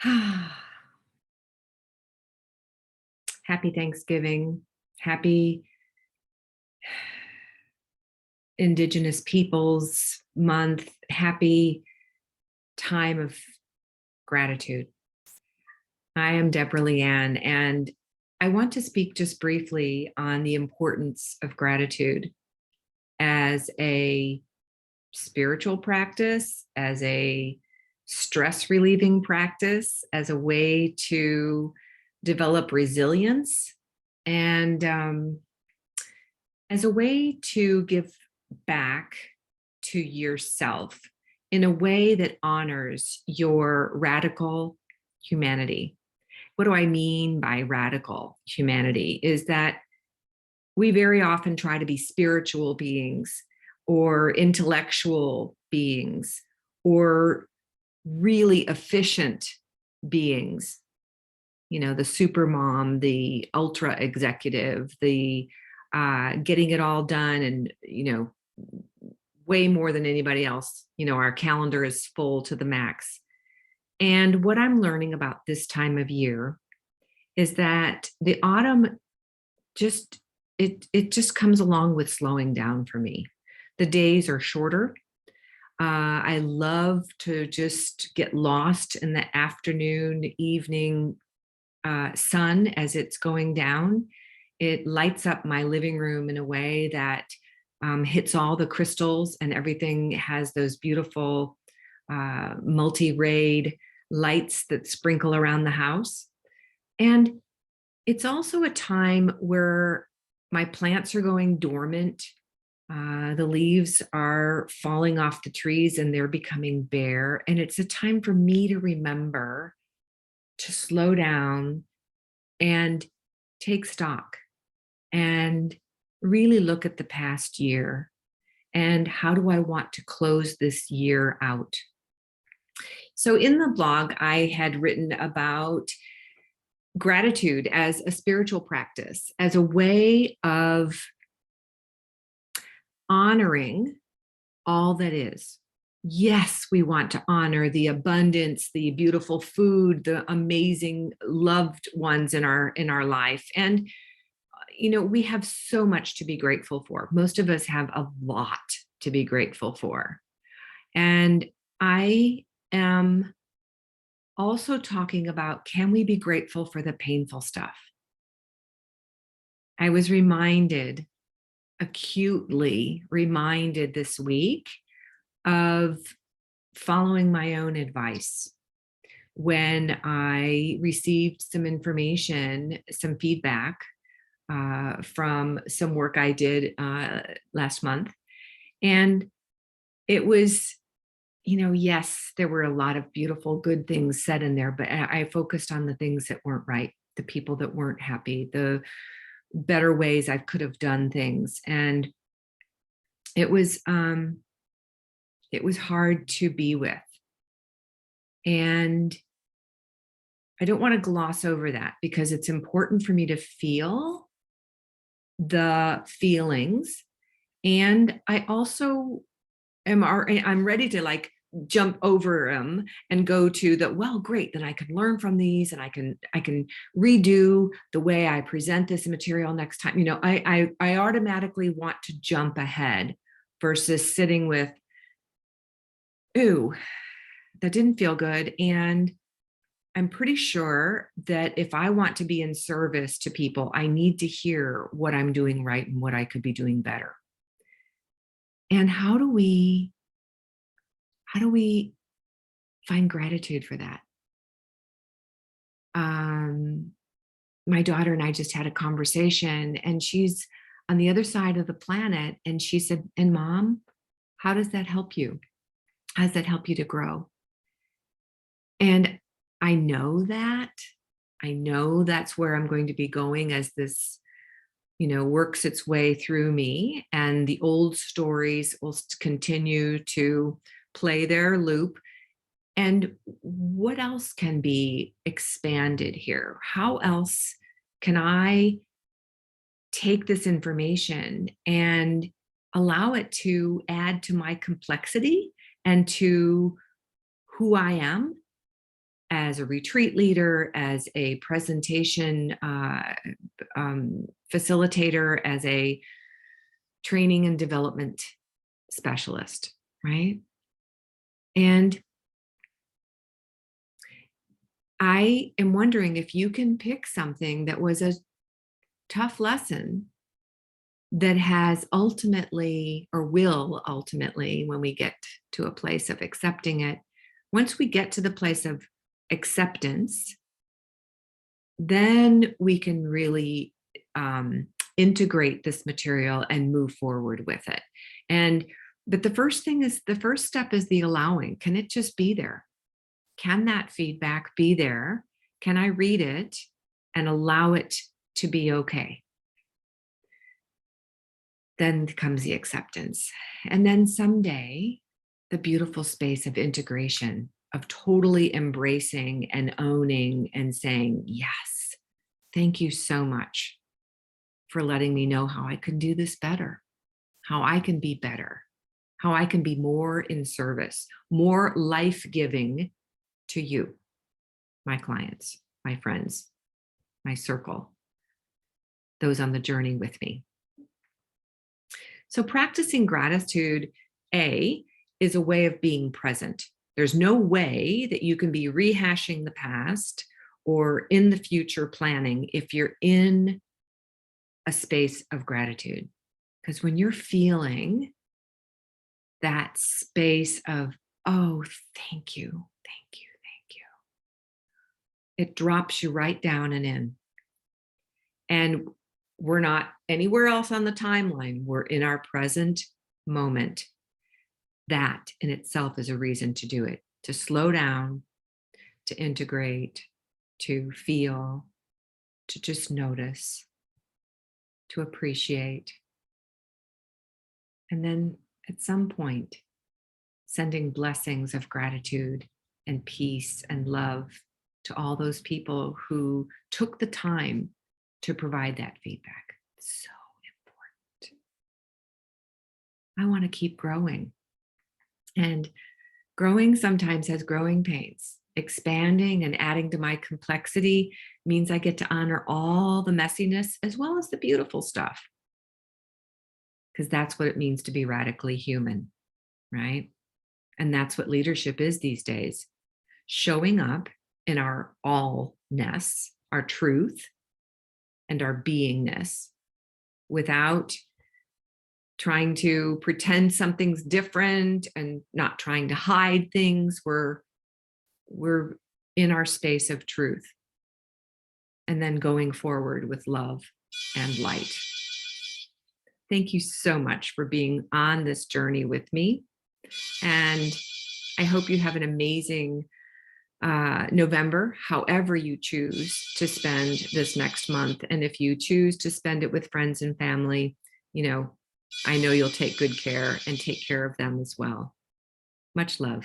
Happy Thanksgiving. Happy Indigenous Peoples Month. Happy time of gratitude. I am Deborah Leanne, and I want to speak just briefly on the importance of gratitude as a spiritual practice, as a stress relieving practice, as a way to develop resilience, and as a way to give back to yourself in a way that honors your radical humanity. What do I mean by radical humanity? Is that we very often try to be spiritual beings or intellectual beings or really efficient beings. You know, the super mom, the ultra executive, the getting it all done, and way more than anybody else. Our calendar is full to the max. And what I'm learning about this time of year is that the autumn just it just comes along with slowing down for me. The days are shorter. I love to just get lost in the afternoon, evening sun as it's going down. It lights up my living room in a way that hits all the crystals, and everything has those beautiful multi-rayed lights that sprinkle around the house. And it's also a time where my plants are going dormant. The leaves are falling off the trees and they're becoming bare. And it's a time for me to remember to slow down and take stock and really look at the past year and how do I want to close this year out. So in the blog, I had written about gratitude as a spiritual practice, as a way of honoring all that is. Yes, we want to honor the abundance, the beautiful food, the amazing loved ones in our life. And we have so much to be grateful for. Most of us have a lot to be grateful for. And I am also talking about, can we be grateful for the painful stuff? I was acutely reminded this week of following my own advice when I received some information, some feedback from some work I did last month. And it was, yes, there were a lot of beautiful, good things said in there, but I focused on the things that weren't right, the people that weren't happy, the better ways I could have done things. And it was hard to be with. And I don't want to gloss over that because it's important for me to feel the feelings. And I also I'm ready to jump over them and go to the, well, great, then I can learn from these and I can redo the way I present this material next time. I automatically want to jump ahead versus sitting with, ooh, that didn't feel good. And I'm pretty sure that if I want to be in service to people, I need to hear what I'm doing right and what I could be doing better. And how do we find gratitude for that? My daughter and I just had a conversation, and she's on the other side of the planet. And she said, and Mom, how does that help you? How does that help you to grow? And I know that's where I'm going to be going as this, works its way through me, and the old stories will continue to play their loop. And what else can be expanded here? How else can I take this information and allow it to add to my complexity and to who I am as a retreat leader, as a presentation facilitator, as a training and development specialist, right? And I am wondering if you can pick something that was a tough lesson that has ultimately, or will ultimately, when we get to a place of accepting it, once we get to the place of acceptance, then we can really integrate this material and move forward with it. But the first step is the allowing. Can it just be there? Can that feedback be there? Can I read it and allow it to be okay? Then comes the acceptance. And then someday, the beautiful space of integration, of totally embracing and owning and saying, yes, thank you so much for letting me know how I can do this better, how I can be better, how I can be more in service, more life-giving to you, my clients, my friends, my circle, those on the journey with me. So practicing gratitude, is a way of being present. There's no way that you can be rehashing the past or in the future planning if you're in a space of gratitude. Because when you're feeling that space of, oh, thank you, thank you, thank you, it drops you right down and in. And we're not anywhere else on the timeline. We're in our present moment. That in itself is a reason to do it, to slow down, to integrate, to feel, to just notice, to appreciate. And then at some point, sending blessings of gratitude and peace and love to all those people who took the time to provide that feedback. It's so important. I want to keep growing. And growing sometimes has growing pains. Expanding and adding to my complexity means I get to honor all the messiness as well as the beautiful stuff. Because that's what it means to be radically human, right? And that's what leadership is these days. Showing up in our allness, our truth, and our beingness without trying to pretend something's different and not trying to hide things. We're in our space of truth. And then going forward with love and light. Thank you so much for being on this journey with me. And I hope you have an amazing November, however you choose to spend this next month. And if you choose to spend it with friends and family, I know you'll take good care and take care of them as well. Much love.